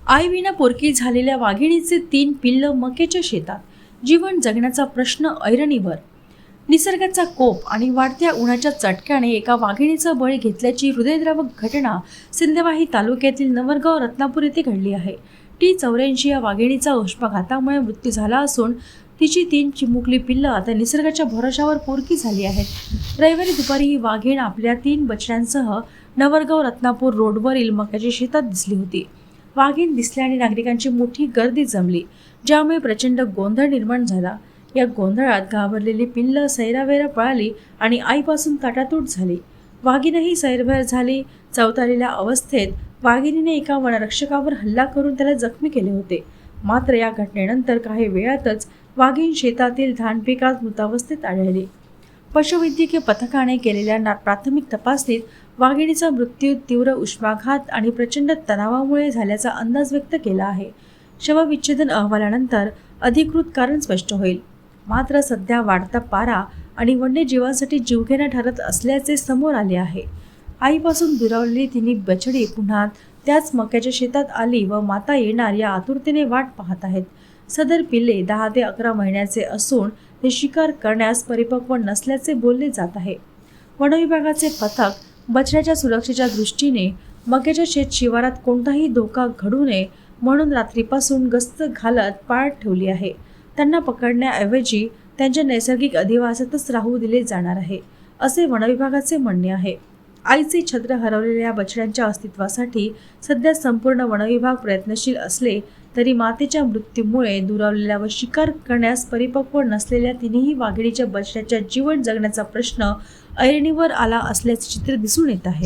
आईविना पोरकी झालेल्या वाघिणीचे 3 पिल्लं मकेच्या शेतात. जीवन जगण्याचा प्रश्न ऐरणीवर. निसर्गाचा कोप आणि वाढत्या उन्हाच्या चटक्याने एका वाघिणीचा बळी घेतल्याची हृदयद्रावक घटना सिंधवाही तालुक्यातील नवरगाव रत्नापूर येथे घडली आहे. T84 या वाघिणीचा उष्माघातामुळे मृत्यू झाला असून तिची 3 चिमुकली पिल्लं आता निसर्गाच्या भरोशावर पोरकी झाली आहेत. रविवारी दुपारी ही वाघीण आपल्या 3 बछड्यांसह नवरगाव रत्नापूर रोडवरील मक्याच्या शेतात दिसली होती. वाघीण दिसल्याने नागरिकांची मोठी गर्दी जमली, ज्यामुळे प्रचंड गोंधळ निर्माण झाला. या गोंधळात घाबरलेली पिल्लं सैरावैरा पळाली आणि आईपासून ताटातूट झाली. वाघीणही सैरभैर झाली. चवताळलेल्या अवस्थेत वाघिणीने एका वनरक्षकावर हल्ला करून त्याला जखमी केले होते. मात्र या घटनेनंतर काही वेळातच वाघीण शेतातील धान पिकात मृतावस्थेत आढळली. पशुवैद्यकीय पथकाने केलेल्या प्राथमिक तपासणीत वाघिणीचा मृत्यू तीव्र उष्माघात आणि प्रचंड तणावामुळे झाल्याचा अंदाज व्यक्त केला आहे. शवविच्छेदन अहवालानंतर अधिकृत कारण स्पष्ट होईल. मात्र सध्या वाढता पारा आणि वन्यजीवांसाठी जीवघेणा ठरत असल्याचे समोर आले आहे. आईपासून दुरावलेली तिन्ही बछडी पुन्हा त्याच मक्याच्या शेतात आली व माता येणार या आतुरतेने वाट पाहत आहेत. सदर पिल्ले 10 ते 11 महिन्याचे असून ते शिकार करण्यास परिपक्व नसल्याचे बोलले जात आहे. वनविभागाचे पथक बछड्याच्या सुरक्षेच्या दृष्टीने मक्याच्या शेत शिवारात कोणताही धोका घडू नये म्हणून रात्रीपासून गस्त घालत पाळत ठेवली आहे. त्यांना पकडण्याऐवजी त्यांच्या नैसर्गिक अधिवासातच राहू दिले जाणार आहे, असे वनविभागाचे म्हणणे आहे. आईचे छत्र हरवलेल्या बछड्यांच्या अस्तित्वासाठी सध्या संपूर्ण वनविभाग प्रयत्नशील असले तरी मातेच्या मृत्यूमुळे दुरावलेल्या व शिकार करण्यास परिपक्व नसलेल्या तिन्ही वाघिणीच्या बछड्याच्या जीवन जगण्याचा प्रश्न ऐरणीवर आला असल्याचे चित्र दिसून येत आहे.